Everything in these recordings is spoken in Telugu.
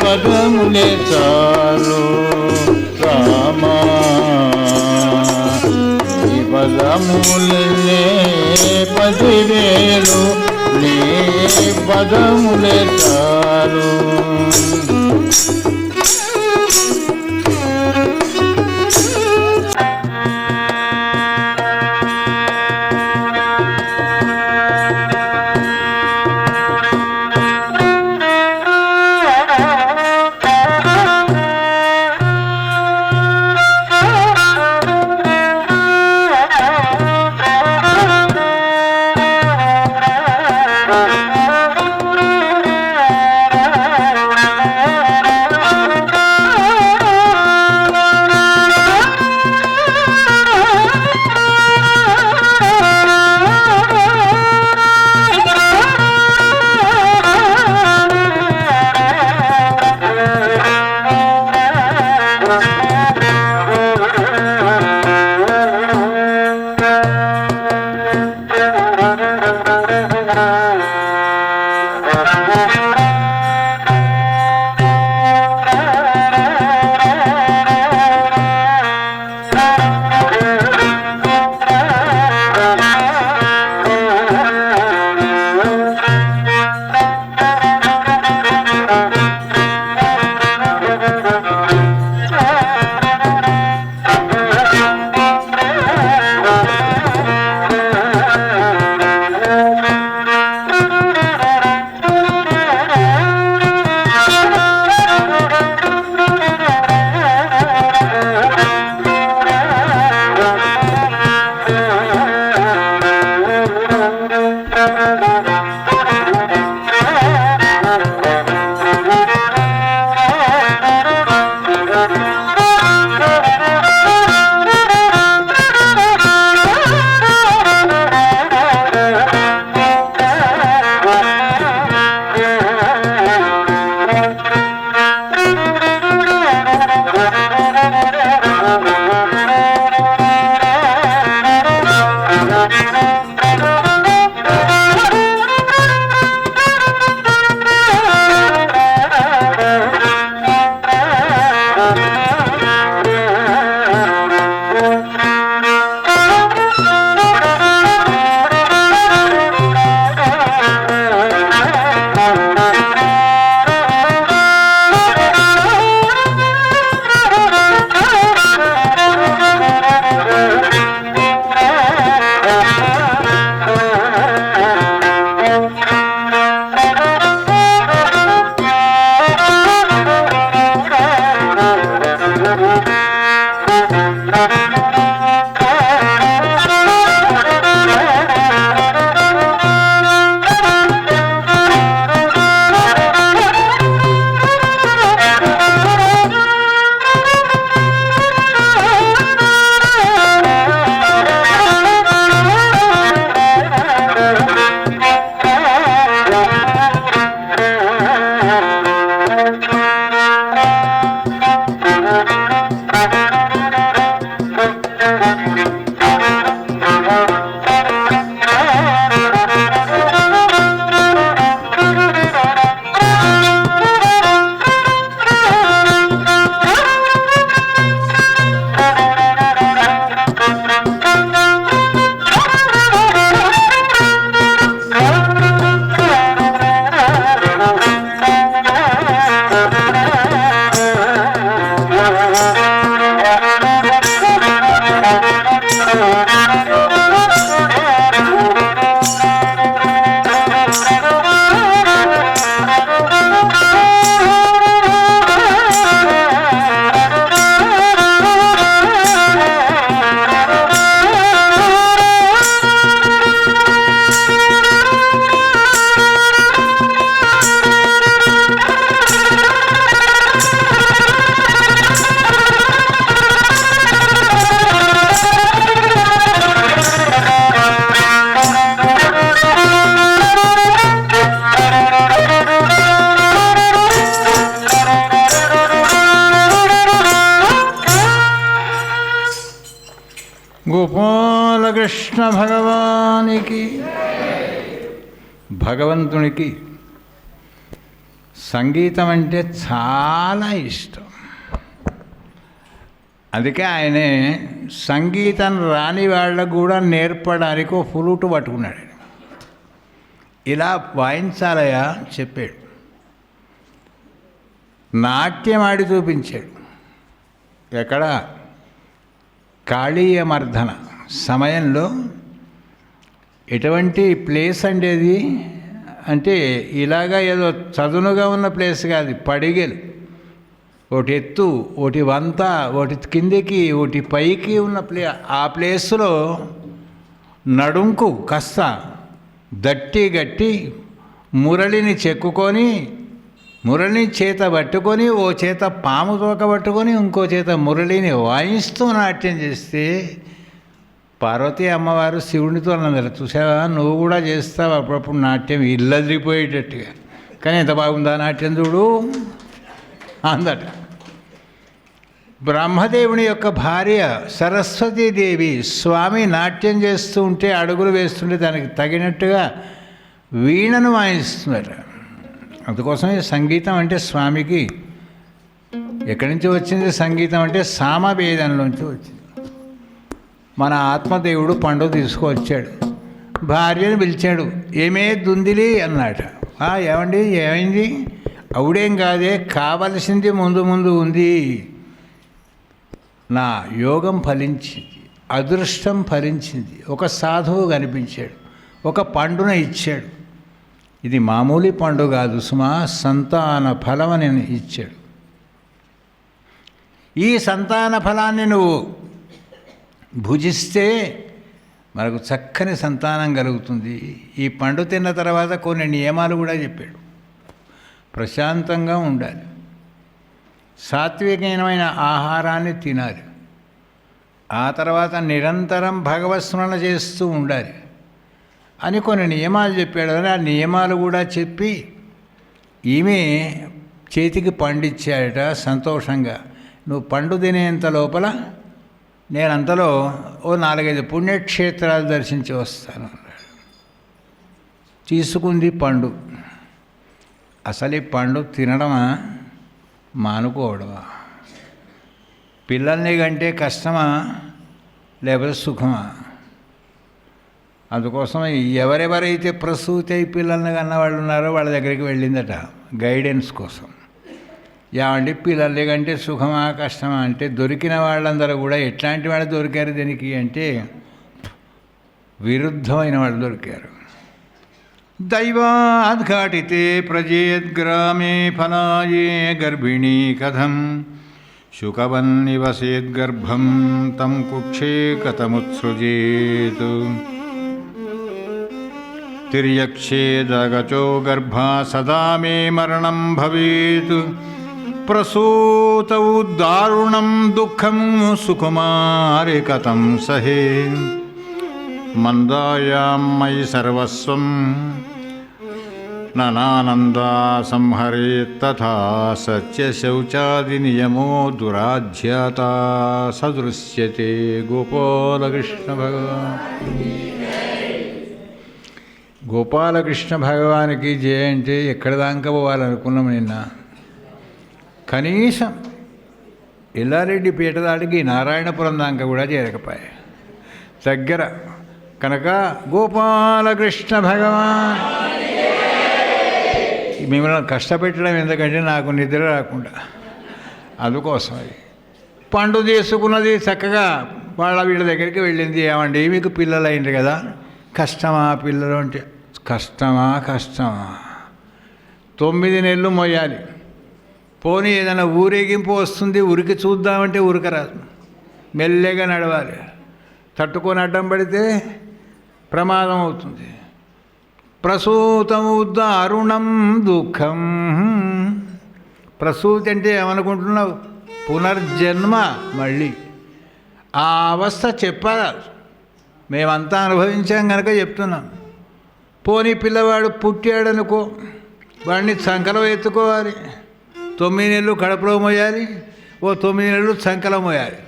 పదములే చాలు రామా, నీ పదములే 10,000, నీ పదములే చాలు. గోపాలకృష్ణ భగవానికి, భగవంతునికి సంగీతం అంటే చాలా ఇష్టం. అందుకే ఆయనే సంగీతం రాని వాళ్ళకు కూడా నేర్పడానికి ఒక ఫ్లూటు పట్టుకున్నాడు. ఇలా వాయించాలయా చెప్పాడు. నాట్యం ఆడి చూపించాడు. ఎక్కడ? కాళీయమర్ధన సమయంలో. ఎటువంటి ప్లేస్ అండేది అంటే ఇలాగా ఏదో చదునుగా ఉన్న ప్లేస్ కాదు, పడిగెలు. ఒకటి ఎత్తు, ఒకటి వంత, ఒకటి కిందికి, ఒకటి పైకి ఉన్న ఆ ప్లేస్లో నడుంకు కాస్త గట్టి మురళిని చెక్కుకొని, మురళిని చేత పట్టుకొని, ఓ చేత పాము తోక పట్టుకొని, ఇంకో చేత మురళిని వాయిస్తూ నాట్యం చేస్తే పార్వతీ అమ్మవారు శివునితో అన్నది, చూసావా నువ్వు కూడా చేస్తావు అప్పుడప్పుడు నాట్యం ఇల్లదిరిపోయేటట్టుగా, కానీ ఎంత బాగుందా నాట్యం చూడు అందట. బ్రహ్మదేవుని యొక్క భార్య సరస్వతీదేవి స్వామి నాట్యం చేస్తూ ఉంటే, అడుగులు వేస్తుంటే దానికి తగినట్టుగా వీణను వాయిస్తుందట. అందుకోసమే సంగీతం అంటే స్వామికి ఎక్కడి నుంచి వచ్చింది? సంగీతం అంటే సామవేదంలోంచి వచ్చింది. మన ఆత్మదేవుడు పండు తీసుకువచ్చాడు, భార్యను పిలిచాడు, ఏమే దుందిలి అన్నాట. ఏమండి ఏమైంది? అవుడేం కాదే, కావలసింది ముందు ముందు ఉంది. నా యోగం ఫలించింది, అదృష్టం ఫలించింది, ఒక సాధువు కనిపించాడు, ఒక పండున ఇచ్చాడు. ఇది మామూలు పండు కాదు సుమా, సంతాన ఫలమని ఇచ్చాడు. ఈ సంతాన ఫలాన్ని నువ్వు భుజిస్తే మనకు చక్కని సంతానం కలుగుతుంది. ఈ పండు తిన్న తర్వాత కొన్ని నియమాలు కూడా చెప్పాడు. ప్రశాంతంగా ఉండాలి, సాత్వికమైన ఆహారాన్ని తినాలి, ఆ తర్వాత నిరంతరం భగవత్ స్మరణ చేస్తూ ఉండాలి అని కొన్ని నియమాలు చెప్పాడు. అని ఆ నియమాలు కూడా చెప్పి ఈమె చేతికి పండిచ్చాడట సంతోషంగా. నువ్వు పండు తినేంత లోపల నేను అంతలో ఓ 4-5 పుణ్యక్షేత్రాలు దర్శించి వస్తాను అన్నాడు. తీసుకుంది పండు. అసలు ఈ పండు తినడమా మానుకోవడమా? పిల్లల్ని కంటే కష్టమా లేకపోతే సుఖమా? అందుకోసం ఎవరెవరైతే ప్రసూతి అయి పిల్లల్ని కన్న వాళ్ళు ఉన్నారో వాళ్ళ దగ్గరికి వెళ్ళిందట గైడెన్స్ కోసం. ఏమండి పిల్లల్ని కంటే సుఖమా కష్టమా అంటే, దొరికిన వాళ్ళందరూ కూడా ఎట్లాంటి వాళ్ళు దొరికారు దీనికి అంటే విరుద్ధమైన వాళ్ళు దొరికారు. దైవాద్ఘాటితే ప్రజేద్గ్రామే ఫలాయే గర్భిణీ కథం శుకవన్నివసేద్గర్భం తం కుక్షే కథముత్సృజేత్ తిర్యక్షేదగచో గర్భా సదా మే మరణం భవేత్ ప్రసూతౌ దారుణం దుఃఖం సుకుమారి కథం సహే మందాయాం మయి సర్వస్వం నానందా సంహరేత్ తథా సత్యశౌచాది నియమో దురాధ్యాత సదృశ్యతే. గోపాలకృష్ణ భగవాన్. గోపాలకృష్ణ భగవానికి జయ అంటే ఎక్కడ దాకా పోవాలనుకున్నాం నిన్న. కనీసం ఎల్లారెడ్డిపేట దాటికి నారాయణపురం దాకా కూడా చేరకపోయా దగ్గర కనుక గోపాలకృష్ణ భగవాన్. మిమ్మల్ని కష్టపెట్టడం ఎందుకంటే నాకు నిద్ర రాకుండా, అందుకోసం అది పండు తీసుకున్నది చక్కగా వీళ్ళ దగ్గరికి వెళ్ళింది. ఏమండి మీకు పిల్లలు అయింది కదా, కష్టమా పిల్లలు అంటే? కష్టమా 9 నెలలు మోయాలి. పోనీ ఏదైనా ఊరేగింపు వస్తుంది, ఉరికి చూద్దామంటే ఉరకరాదు, మెల్లగా నడవాలి. తట్టుకొని అడ్డం పడితే ప్రమాదం అవుతుంది. ప్రసూతము దారుణం దుఃఖం. ప్రసూతి అంటే ఏమనుకుంటున్నావు? పునర్జన్మ. మళ్ళీ ఆ అవస్థ చెప్పాలి. మేమంతా అనుభవించాం కనుక చెప్తున్నాం. పోనీ పిల్లవాడు పుట్టాడనుకో, వాడిని సంకలో ఎత్తుకోవాలి. 9 నెలలు కడుపులో మోయాలి, ఓ 9 నెలలు సంకలో మోయాలి.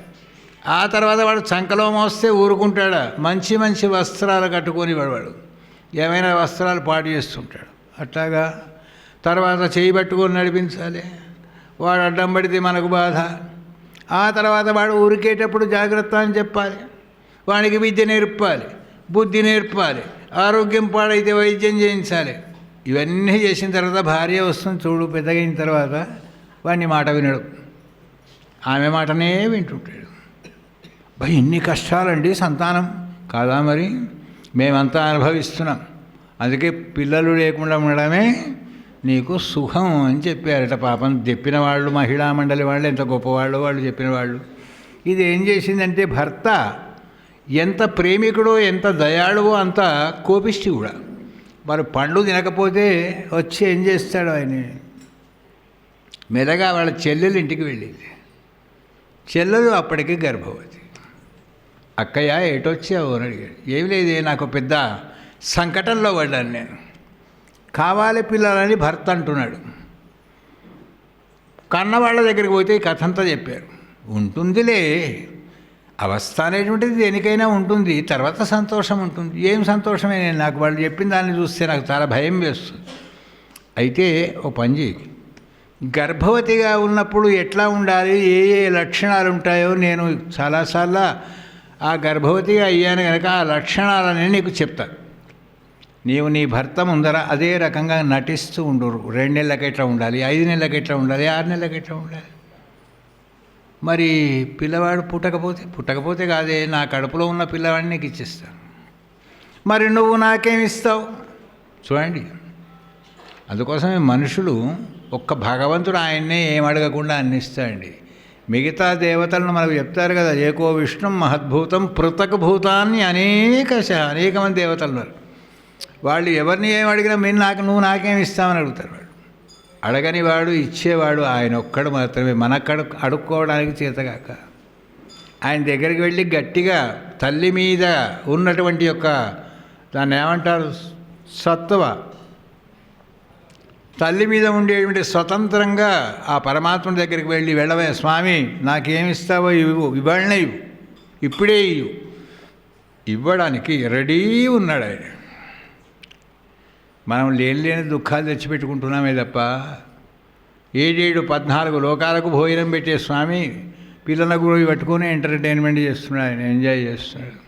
ఆ తర్వాత వాడు సంకలో మోస్తే ఊరుకుంటాడా? మంచి మంచి వస్త్రాలు కట్టుకొని వాడు ఏమైనా వస్త్రాలు పాటు చేస్తుంటాడు. అట్లాగా తర్వాత చేయి పట్టుకొని నడిపించాలి. వాడు అడ్డం పడితే మనకు బాధ. ఆ తర్వాత వాడు ఉరికేటప్పుడు జాగ్రత్త అని చెప్పాలి. వాడికి విద్య నేర్పాలి, బుద్ధి నేర్పాలి, ఆరోగ్యం పాడైతే వైద్యం చేయించాలి. ఇవన్నీ చేసిన తర్వాత భార్య వస్తుంది చూడు, పెద్దగైన తర్వాత వాడిని మాట వినడు, ఆమె మాటనే వింటుంటాడు. భయ్ ఇన్ని కష్టాలండి సంతానం కాదా? మరి మేమంతా అనుభవిస్తున్నాం. అందుకే పిల్లలు లేకుండా ఉండడమే నీకు సుఖం అని చెప్పారట. పాపం చెప్పిన వాళ్ళు, మహిళా మండలి వాళ్ళు ఎంత గొప్పవాళ్ళు వాళ్ళు చెప్పిన వాళ్ళు. ఇది ఏం చేసిందంటే భర్త ఎంత ప్రేమికుడో ఎంత దయాళువో అంత కోపిష్టి కూడా. మరి పండ్లు తినకపోతే వచ్చి ఏం చేస్తాడు ఆయన? మెల్లగా వాళ్ళ చెల్లెలు ఇంటికి వెళ్ళింది. చెల్లెలు అప్పటికి గర్భవతి. అక్కయ్య ఎటొచ్చావు అని అడిగాడు. ఏమి లేదే, నాకు పెద్ద సంకటంలో పడ్డాను నేను, కావాలి పిల్లలని భర్త అంటున్నాడు. కన్నవాళ్ళ దగ్గరికి పోతే ఈ కథ అంతా చెప్పారు. ఉంటుందిలే, అవస్థ అనేటువంటిది దేనికైనా ఉంటుంది, తర్వాత సంతోషం ఉంటుంది. ఏం సంతోషమే, నాకు వాళ్ళు చెప్పిన దాన్ని చూస్తే నాకు చాలా భయం వేస్తుంది. అయితే ఓ పని, గర్భవతిగా ఉన్నప్పుడు ఎట్లా ఉండాలి, ఏ ఏ లక్షణాలు ఉంటాయో నేను చాలాసార్లు ఆ గర్భవతిగా అయ్యాను కనుక ఆ లక్షణాలని నీకు చెప్తా. నీవు నీ భర్త ముందర అదే రకంగా నటిస్తూ ఉండరు. 2 నెలలకు ఎట్లా ఉండాలి, 5 నెలలకు ఎట్లా ఉండాలి, 6 నెలలకు ఎట్లా ఉండాలి. మరి పిల్లవాడు పుట్టకపోతే కాదే, నా కడుపులో ఉన్న పిల్లవాడిని నీకు ఇచ్చేస్తాను. మరి నువ్వు నాకేమిస్తావు? చూడండి, అందుకోసమే మనుషులు ఒక్క భగవంతుడు ఆయన్నే ఏం అడగకుండా అన్నిస్తాడండి. మిగతా దేవతలను మనకు చెప్తారు కదా, ఏకో విష్ణు మహద్భూతం పృథక్ భూతాన్ని అనేక మంది దేవతలు ఉన్నారు. వాళ్ళు ఎవరిని ఏం అడిగినా నువ్వు నాకేమి ఇస్తామని అడుగుతారు. వాడు అడగని వాడు, ఇచ్చేవాడు ఆయన ఒక్కడు మాత్రమే. మనక్కడ అడుక్కోవడానికి చేతగాక ఆయన దగ్గరికి వెళ్ళి గట్టిగా తల్లి మీద ఉన్నటువంటి యొక్క దాన్ని ఏమంటారు, సత్వ, తల్లి మీద ఉండేటువంటి స్వతంత్రంగా ఆ పరమాత్మ దగ్గరికి వెళ్ళవే స్వామి, నాకేమిస్తావో ఇవ్వనే ఇవ్వు, ఇప్పుడే ఇవ్వడానికి రెడీ ఉన్నాడు ఆయన. మనం లేని దుఃఖాలు తెచ్చిపెట్టుకుంటున్నామే తప్ప 14 లోకాలకు భోజనం పెట్టే స్వామి పిల్లల గురి పట్టుకొని ఎంటర్టైన్మెంట్ చేస్తున్నాడు, ఆయన ఎంజాయ్ చేస్తున్నాడు.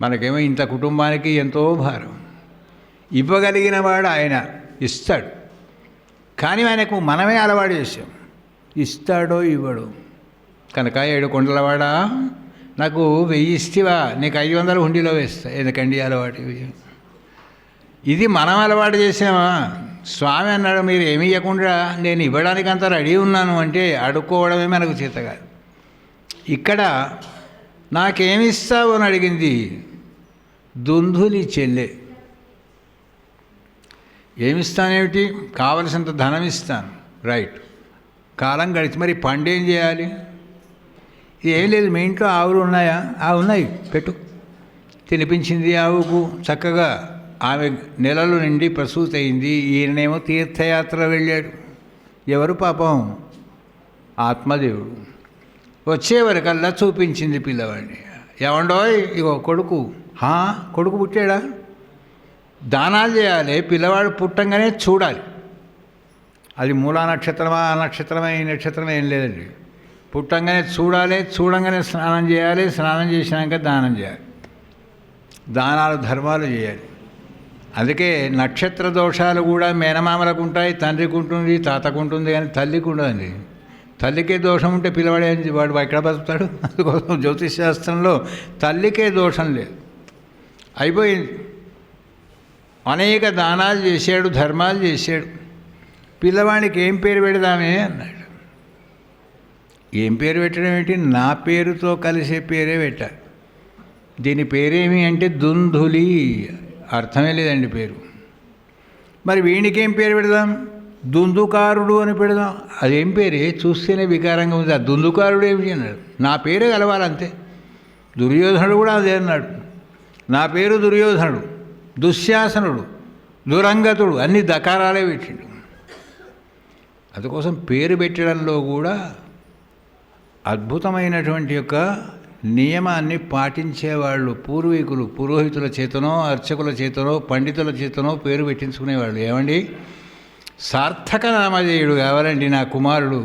మనకేమో ఇంత కుటుంబానికి ఎంతో భారం. ఇవ్వగలిగిన వాడు ఆయన ఇస్తాడు, కానీ ఆయనకు మనమే అలవాటు చేసాం. ఇస్తాడో ఇవ్వడు కనుక 7 కొండలవాడా నాకు 1000 ఇస్తేవా, నీకు 500 హుండీలో వేస్తా. ఎందుకండి అలవాటు? ఇది మనం అలవాటు చేసామా? స్వామి అన్నాడు, మీరు ఏమి ఇవ్వకుండా నేను ఇవ్వడానికి అంత రెడీ ఉన్నాను అంటే అడుక్కోవడమే మనకు చేత కాదు. ఇక్కడ నాకేమి ఇస్తావు అని అడిగింది దుందులి చెల్లె. ఏమిస్తానేమిటి? కావలసినంత ధనం ఇస్తాను, రైట్. కాలం గడిచి మరి పండేం చేయాలి? ఏం లేదు, మీ ఇంట్లో ఆవులు ఉన్నాయా? ఉన్నాయి, పెట్టు. తినిపించింది ఆవుకు చక్కగా. ఆమె నెలలు నిండి ప్రసూతి అయింది. ఈయననేమో తీర్థయాత్ర వెళ్ళాడు. ఎవరు? పాపం ఆత్మదేవుడు. వచ్చేవరకల్లా చూపించింది పిల్లవాడిని. ఏమండోయ్, ఇగో కొడుకు. కొడుకు పుట్టాడా? దానాలు చేయాలి. పిల్లవాడు పుట్టంగానే చూడాలి. అది మూలా నక్షత్రమా, ఆ నక్షత్రమా, ఈ నక్షత్రమా ఏం లేదండి. పుట్టంగానే చూడాలి, చూడంగానే స్నానం చేయాలి, స్నానం చేసినాక దానం చేయాలి. దానాలు ధర్మాలు చేయాలి. అందుకే నక్షత్ర దోషాలు కూడా మేనమామలకు ఉంటాయి, తండ్రికి ఉంటుంది, తాతకు ఉంటుంది, కానీ తల్లికి ఉండదండి. తల్లికే దోషం ఉంటే పిల్లవాడే వాడు ఎక్కడ బతుకుతాడు? అందుకోసం జ్యోతిష్ శాస్త్రంలో తల్లికే దోషం లేదు. అయిపోయింది. అనేక దానాలు చేశాడు, ధర్మాలు చేశాడు. పిల్లవాడికి ఏం పేరు పెడదామే అన్నాడు. ఏం పేరు పెట్టడం ఏంటి? నా పేరుతో కలిసే పేరే పెట్టారు. దీని పేరేమి అంటే దుందులి. అర్థమే లేదండి పేరు. మరి వీడికేం పేరు పెడదాం? దుందుకారుడు అని పెడదాం. అదేం పేరే? చూస్తేనే వికారంగా ఉంది. ఆ దుందుకారుడు ఏమిటి అన్నాడు. నా పేరే కలవాలంతే. దుర్యోధనుడు కూడా అదే అన్నాడు. నా పేరు దుర్యోధనుడు, దుశ్శాసనుడు, దురంగతుడు, అన్ని దకారాలే పెట్టిండు. అందుకోసం పేరు పెట్టడంలో కూడా అద్భుతమైనటువంటి యొక్క నియమాన్ని పాటించేవాళ్ళు పూర్వీకులు. పురోహితుల చేతనో, అర్చకుల చేతనో, పండితుల చేతనో పేరు పెట్టించుకునేవాళ్ళు. ఏమండి, సార్థక నామధేయుడు కావాలండి నా కుమారుడు.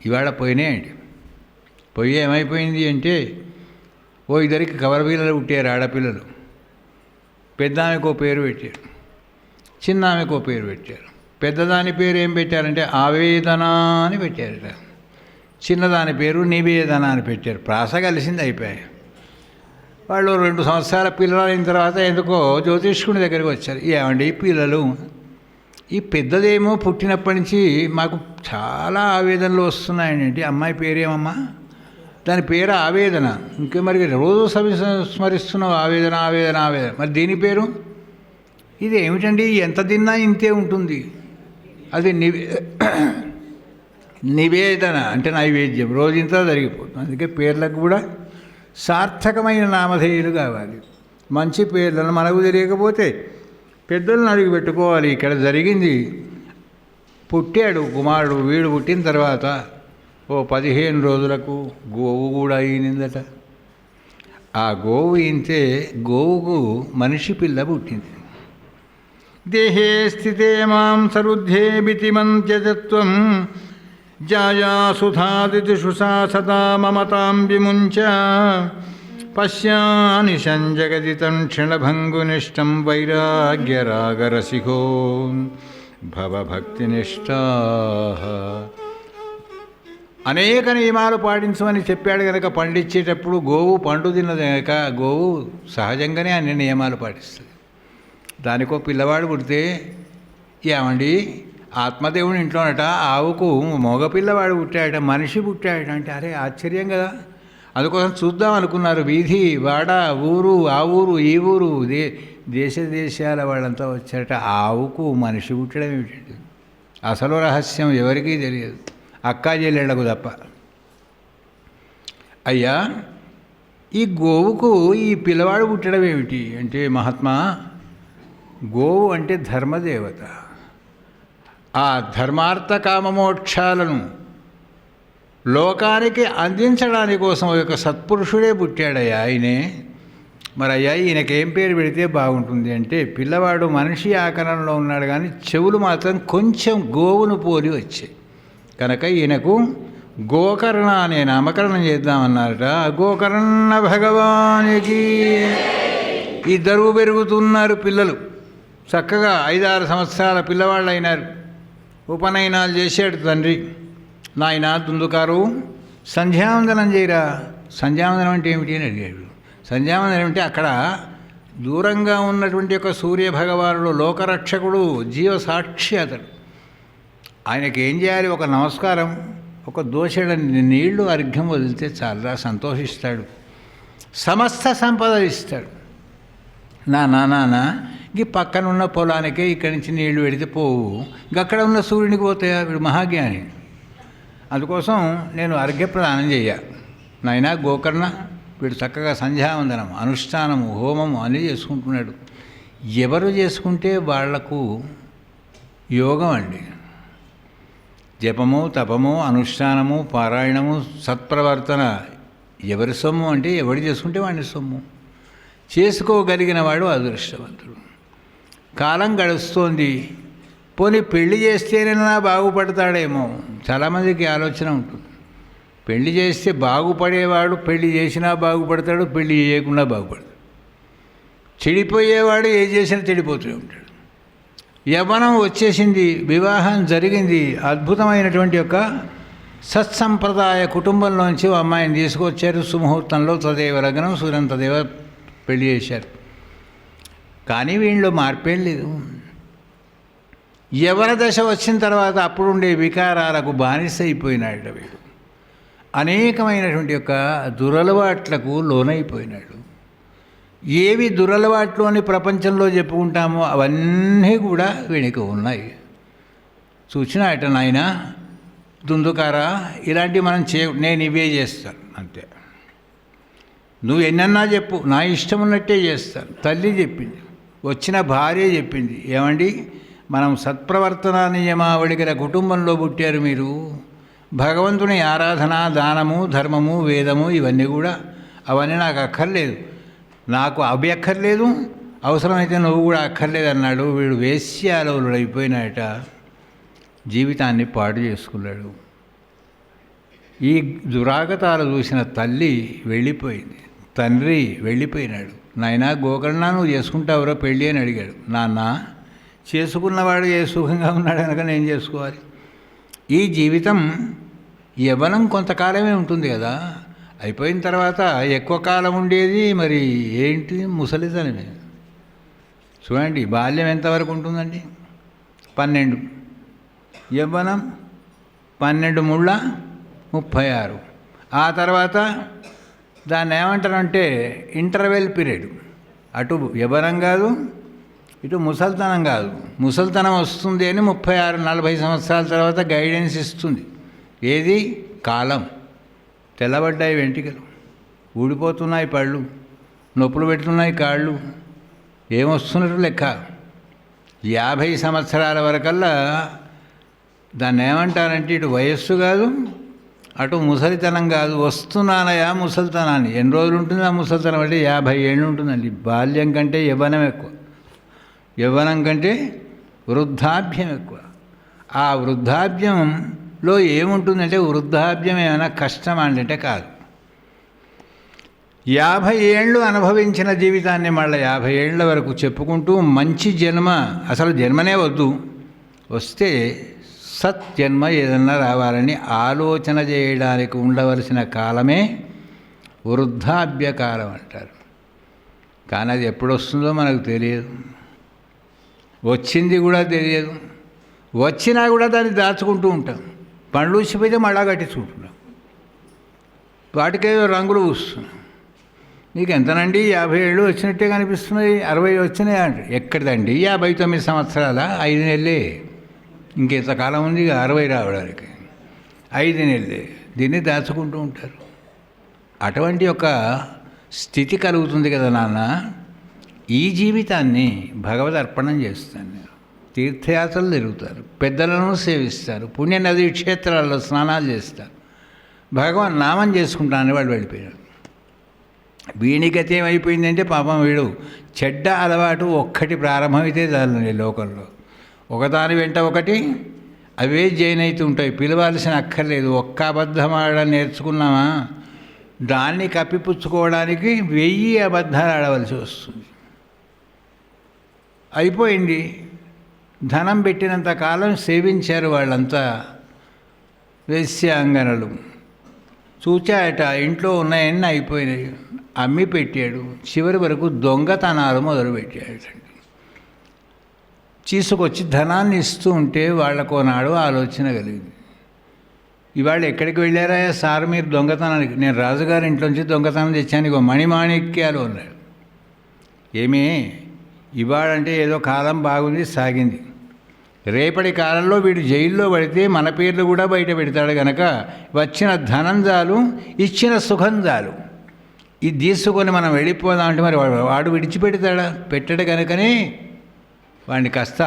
ఇవాళ పోయినాయండి. పోయి ఏమైపోయింది అంటే, ఇద్దరికి కవర పిల్లలు పుట్టారు, ఆడపిల్లలు. పెద్ద ఆమెకో పేరు పెట్టారు, చిన్న ఆమెకో పేరు పెట్టారు. పెద్దదాని పేరు ఏం పెట్టారంటే ఆవేదన అని పెట్టారట. చిన్నదాని పేరు నివేదన అని పెట్టారు. ప్రాస కలిసింది, అయిపోయాయి. వాళ్ళు 2 సంవత్సరాల పిల్లలు అయిన తర్వాత ఎందుకో జ్యోతిష్కుని దగ్గరికి వచ్చారు. ఏమండి పిల్లలు, ఈ పెద్దదేమో పుట్టినప్పటి నుంచి మాకు చాలా ఆవేదనలు వస్తున్నాయండి. అమ్మాయి పేరేమమ్మా? దాని పేరు ఆవేదన. ఇంకే మరి రోజు స్మరిస్తున్నావు ఆవేదన ఆవేదన ఆవేదన. మరి దీని పేరు ఇది ఏమిటండి? ఎంత తిన్నా ఇంతే ఉంటుంది. అది నివేదన అంటే నైవేద్యం, రోజంతా జరిగిపోతుంది. అందుకే పేర్లకు కూడా సార్థకమైన నామధేయులు కావాలి. మంచి పేర్లను మనకు తెలియకపోతే పెద్దలను అడిగి పెట్టుకోవాలి. ఇక్కడ జరిగింది, పుట్టాడు కుమారుడు. వీడు పుట్టిన తర్వాత 15 రోజులకు గోవు కూడా ఈనిందట. ఆ గోవు ఈంతే గోవుకు మనిషి పిల్ల పుట్టింది. దేహే స్థితే మాం సరుద్ధే బితిమంత్యజత్వం జాయాసుధాదితిషుషా సదా మమతాం విముంచ పశ్యానిశం జగదితం క్షణభంగునిష్టం వైరాగ్యరాగరసికో భవభక్తినిష్టా. అనేక నియమాలు పాటించమని చెప్పాడు కనుక పండించేటప్పుడు గోవు పండు తిన్నది కనుక గోవు సహజంగానే అన్ని నియమాలు పాటిస్తుంది. దానికో పిల్లవాడు పుడితే ఏమండి ఆత్మదేవుని ఇంట్లోనట ఆవుకు మగపిల్లవాడు పుట్టాడట, మనిషి పుట్టాడట. అంటే అరే ఆశ్చర్యం కదా. అందుకోసం చూద్దాం అనుకున్నారు. వీధి వాడ ఊరు ఆ ఊరు ఈ ఊరు దేశాల వాళ్ళంతా వచ్చారట. ఆవుకు మనిషి పుట్టడం ఏమిటండి? అసలు రహస్యం ఎవరికీ తెలియదు, అక్కా చెల్లెళ్లకు తప్ప. అయ్యా ఈ గోవుకు ఈ పిల్లవాడు పుట్టడం ఏమిటి అంటే, మహాత్మా గోవు అంటే ధర్మదేవత. ఆ ధర్మార్థ కామమోక్షాలను లోకానికి అందించడానికి కోసం ఒక సత్పురుషుడే పుట్టాడయ్యా ఆయనే. మరి అయ్యా ఈయనకేం పేరు పెడితే బాగుంటుంది అంటే, పిల్లవాడు మనిషి ఆకారంలో ఉన్నాడు కానీ చెవులు మాత్రం కొంచెం గోవును పోలి వచ్చాయి కనుక ఈయనకు గోకర్ణ అనే నామకరణం చేద్దామన్నారట. గోకర్ణ భగవానికి. ఇద్దరు పెరుగుతున్నారు పిల్లలు. చక్కగా 5-6 సంవత్సరాల పిల్లవాళ్ళు అయినారు. ఉపనయనాలు చేశాడు తండ్రి. నాయన దుందుకారు సంధ్యావందనం చేయరా. సంధ్యావందనం అంటే ఏమిటి అని అడిగాడు. సంధ్యావందనం అంటే అక్కడ దూరంగా ఉన్నటువంటి ఒక సూర్యభగవానుడు లోకరక్షకుడు, జీవసాక్షి అతడు. ఆయనకి ఏం చేయాలి? ఒక నమస్కారం, ఒక దోషెడ నీళ్లు అర్ఘ్యం వదిలితే చాలా సంతోషిస్తాడు, సమస్త సంపద ఇస్తాడు. నాన్న ఈ పక్కన ఉన్న పొలానికే ఇక్కడి నుంచి నీళ్లు పెడితే పోవు, అక్కడ ఉన్న సూర్యునికి పోతాయా? వీడు మహాజ్ఞాని. అందుకోసం నేను అర్ఘ్యప్రదానం చేయాలి. నాయన గోకర్ణ వీడు చక్కగా సంధ్యావందనం, అనుష్ఠానము, హోమము అన్నీ చేసుకుంటున్నాడు. ఎవరు చేసుకుంటే వాళ్లకు యోగం అండి. జపము, తపము, అనుష్ఠానము, పారాయణము, సత్ప్రవర్తన ఎవరి సొమ్ము అంటే ఎవడు చేసుకుంటే వాడిని సొమ్ము. చేసుకోగలిగిన వాడు అదృష్టవంతుడు. కాలం గడుస్తోంది, పోనీ పెళ్లి చేస్తేనైనా బాగుపడతాడేమో. చాలామందికి ఆలోచన ఉంటుంది. పెళ్లి చేస్తే బాగుపడేవాడు పెళ్లి చేసినా బాగుపడతాడు, పెళ్లి చేయకుండా బాగుపడతాడు. చెడిపోయేవాడు ఏ చేసినా చెడిపోతూనే ఉంటాడు. యవ్వనం వచ్చేసింది, వివాహం జరిగింది, అద్భుతమైనటువంటి యొక్క సత్సంప్రదాయ కుటుంబంలోంచి అమ్మాయిని తీసుకొచ్చారు. సుముహూర్తంలో తదేవ లగ్నం, సూర్యం తదేవ పెళ్లి చేశారు. కానీ వీళ్ళు మార్పేం లేదు. యవ్వన దశ వచ్చిన తర్వాత అప్పుడుండే వికారాలకు బానిస అయిపోయినాడు. వీడు అనేకమైనటువంటి యొక్క దురలవాట్లకు లోనైపోయినాడు. ఏవి దురలవాట్లు అని ప్రపంచంలో చెప్పుకుంటామో అవన్నీ కూడా వీనికి ఉన్నాయి. చూసినాయట నాయన దుందుకారా, ఇలాంటివి మనం నేను ఇవే చేస్తాను అంతే. నువ్వు ఎన్నన్నా చెప్పు, నా ఇష్టం ఉన్నట్టే చేస్తాను. తల్లి చెప్పింది, వచ్చిన భార్య చెప్పింది, ఏమండి మనం సత్ప్రవర్తన నియమావళి గల కుటుంబంలో పుట్టారు మీరు. భగవంతుని ఆరాధన, దానము, ధర్మము, వేదము ఇవన్నీ కూడా అవన్నీ నాకు అక్కర్లేదు. నాకు అవి అక్కర్లేదు, అవసరమైతే నువ్వు కూడా అక్కర్లేదన్నాడు. వీడు వేశ్యాలోలుడు అయిపోయినాయట, జీవితాన్ని పాడు చేసుకున్నాడు. ఈ దురాగతాలు చూసిన తల్లి వెళ్ళిపోయింది, తండ్రి వెళ్ళిపోయినాడు. నాయనా గోకర్ణ నువ్వు చేసుకుంటావురా పెళ్ళి అని అడిగాడు. నాన్న చేసుకున్నవాడు ఏ సుఖంగా ఉన్నాడు కనుక నేను చేసుకోవాలి. ఈ జీవితం యవ్వనం కొంతకాలమే ఉంటుంది కదా, అయిపోయిన తర్వాత ఎక్కువ కాలం ఉండేది మరి ఏంటి ముసలితనమే. చూడండి బాల్యం ఎంతవరకు ఉంటుందండి? 12, యవ్వనం 12 ముళ్ళ 36. ఆ తర్వాత దాన్ని ఏమంటారంటే ఇంటర్వెల్ పీరియడ్. అటు యవ్వనం కాదు, ఇటు ముసలితనం కాదు. ముసలితనం వస్తుంది అని 36-40 సంవత్సరాల తర్వాత గైడెన్స్ ఇస్తుంది. ఏది? కాలం. తెల్లబడ్డాయి వెంట్రుకలు, ఊడిపోతున్నాయి పళ్ళు, నొప్పులు పెడుతున్నాయి కాళ్ళు, ఏమొస్తున్నట్టు లెక్క. 50 సంవత్సరాల వరకల్లా దాన్ని ఏమంటారంటే ఇటు వయస్సు కాదు, అటు ముసలితనం కాదు. వస్తున్నానయా ముసలితనాన్ని. ఎన్ని రోజులు ఉంటుంది ఆ ముసలితనం అంటే? 50 ఏళ్ళు ఉంటుందండి. బాల్యం కంటే యవ్వనం ఎక్కువ, యవ్వనం కంటే వృద్ధాప్యం ఎక్కువ. ఆ వృద్ధాప్యంలో ఏముంటుందంటే, వృద్ధాప్యం ఏమైనా కష్టం అంటే కాదు. 50 ఏళ్ళు అనుభవించిన జీవితాన్ని మళ్ళీ 50 ఏళ్ళ వరకు చెప్పుకుంటూ మంచి జన్మ, అసలు జన్మనే వద్దు, వస్తే సత్జన్మ ఏదన్నా రావాలని ఆలోచన చేయడానికి ఉండవలసిన కాలమే వృద్ధాప్య కాలం అంటారు. కానీ అది ఎప్పుడు వస్తుందో మనకు తెలియదు, వచ్చింది కూడా తెలియదు. వచ్చినా కూడా దాన్ని దాచుకుంటూ ఉంటాం. పండ్లు ఊసిపోతే మళ్ళా కట్టించుకుంటున్నాం, వాటికేదో రంగులు పూస్తున్నాం. నీకు ఎంతనండి? 50 ఏళ్ళు వచ్చినట్టే కనిపిస్తున్నాయి, 60 వచ్చినాయి అంటే ఎక్కడిదండి? 59 సంవత్సరాల 5 నెలలే, ఇంకెంతకాలం ఉంది 60 రావడానికి? 5 నెలలే. దీన్ని దాచుకుంటూ ఉంటారు. అటువంటి ఒక స్థితి కలుగుతుంది కదా నాన్న. ఈ జీవితాన్ని భగవద్ అర్పణం చేస్తాను. తీర్థయాత్రలు తిరుగుతారు, పెద్దలను సేవిస్తారు, పుణ్య నదీ క్షేత్రాల్లో స్నానాలు చేస్తారు, భగవాన్ నామం చేసుకుంటానని వాడు వెళ్ళిపోయాడు. వీణిగతి ఏమైపోయిందంటే పాపం వీడు చెడ్డ అలవాటు ఒక్కటి ప్రారంభమైతే చాలండి లోకంలో, ఒకదాని వెంట ఒకటి అవే జైన్ అవుతూ ఉంటాయి. పిలవాల్సిన అక్కర్లేదు. ఒక్క అబద్ధం ఆడడం నేర్చుకున్నామా, దాన్ని కప్పిపుచ్చుకోవడానికి 1000 అబద్ధాలు ఆడవలసి వస్తుంది. అయిపోయింది. ధనం పెట్టినంత కాలం సేవించారు వాళ్ళంతా వేశ్యాంగనలు. చూచాయట ఇంట్లో ఉన్నాయన్నీ అయిపోయినాయి, అమ్మి పెట్టాడు. చివరి వరకు దొంగతనాలు మొదలుపెట్టాడటండి. తీసుకొచ్చి ధనాన్ని ఇస్తూ ఉంటే వాళ్ళకోనాడు ఆలోచన కలిగింది. ఇవాళ ఎక్కడికి వెళ్ళారా సార్ మీరు దొంగతనానికి? నేను రాజుగారి ఇంట్లోంచి దొంగతనం తెచ్చాను, ఇగో మణిమాణిక్యాలు అన్నాడు. ఏమీ ఇవాళంటే ఏదో కాలం బాగుంది సాగింది, రేపటి కాలంలో వీడు జైల్లో పడితే మన పేర్లు కూడా బయట పెడతాడు కనుక వచ్చిన ధనం చాలు, ఇచ్చిన సుఖం చాలు, ఇది తీసుకొని మనం వెళ్ళిపోదాం అంటే మరి వాడు విడిచిపెడతాడా? పెట్టడు కనుకనే వాడిని కాస్త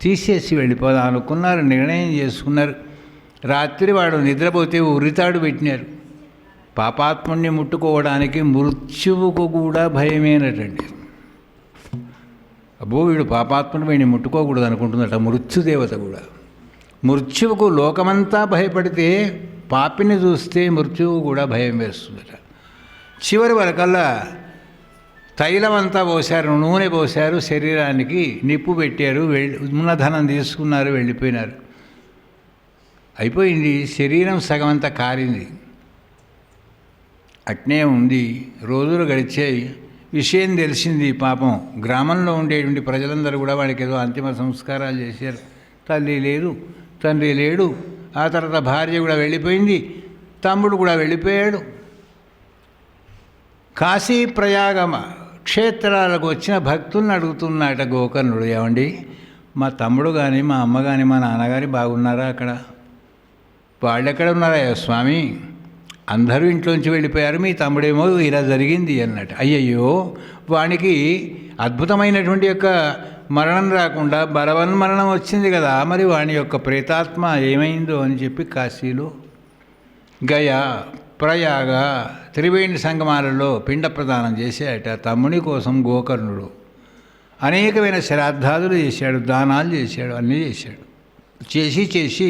తీసేసి వెళ్ళిపోదాం అనుకున్నారు, నిర్ణయం చేసుకున్నారు. రాత్రి వాడు నిద్రపోతే ఉరితాడు పెట్టినారు. పాపాత్ముణ్ణి ముట్టుకోవడానికి మృత్యువుకు కూడా భయమేనటండి. అబ్బో వీడు పాపాత్ముడు వీడిని ముట్టుకోకూడదు అనుకుంటుందట మృత్యుదేవత కూడా. మృత్యువుకు లోకమంతా భయపడితే పాపిని చూస్తే మృత్యువు కూడా భయం వేస్తుందట. చివరి వరకల్లా తైలం అంతా పోశారు, నూనె పోశారు, శరీరానికి నిప్పు పెట్టారు, ఉన్న ధనం తీసుకున్నారు, వెళ్ళిపోయినారు. అయిపోయింది. శరీరం సగం అంతా కారింది, అట్నే ఉంది. రోజులు గడిచాయి. విషయం తెలిసింది. పాపం గ్రామంలో ఉండేటువంటి ప్రజలందరూ కూడా వాడికి ఏదో అంతిమ సంస్కారాలు చేశారు. తల్లి లేదు, తండ్రి లేడు. ఆ తర్వాత భార్య కూడా వెళ్ళిపోయింది, తమ్ముడు కూడా వెళ్ళిపోయాడు. కాశీ ప్రయాగమ క్షేత్రాలకు వచ్చిన భక్తుల్ని అడుగుతున్నాట గోకర్ణుడు, ఏమండి మా తమ్ముడు కానీ మా అమ్మ కానీ మా నాన్నగారి బాగున్నారా అక్కడ? వాళ్ళు ఎక్కడ ఉన్నారా స్వామి? అందరూ ఇంట్లోంచి వెళ్ళిపోయారు, మీ తమ్ముడేమో ఇలా జరిగింది అన్నట్టు. అయ్యయ్యో, వానికి అద్భుతమైనటువంటి యొక్క మరణం రాకుండా బలవన్మరణం వచ్చింది కదా, మరి వాని యొక్క ప్రేతాత్మ ఏమైందో అని చెప్పి కాశీలో గయా ప్రయాగ త్రివేణి సంగమాలలో పిండ ప్రదానం చేశాడట తమ్ముని కోసం గోకర్ణుడు. అనేకమైన శ్రాద్ధాదులు చేశాడు, దానాలు చేశాడు, అన్నీ చేశాడు. చేసి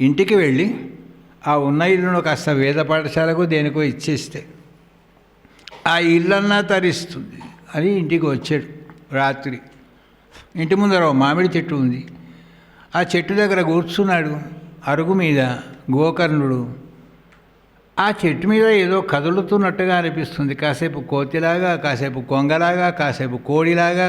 ఇంటికి వెళ్ళి ఆ ఉన్న ఇల్లును కాస్త వేద పాఠశాలకు దేనికో ఇచ్చేస్తే ఆ ఇల్లన్నా తరిస్తుంది అని ఇంటికి వచ్చాడు. రాత్రి ఇంటి ముందర మామిడి చెట్టు ఉంది. ఆ చెట్టు దగ్గర కూర్చున్నాడు అరుగు మీద గోకర్ణుడు. ఆ చెట్టు మీద ఏదో కదులుతున్నట్టుగా అనిపిస్తుంది. కాసేపు కోతిలాగా, కాసేపు కొంగలాగా, కాసేపు కోడిలాగా,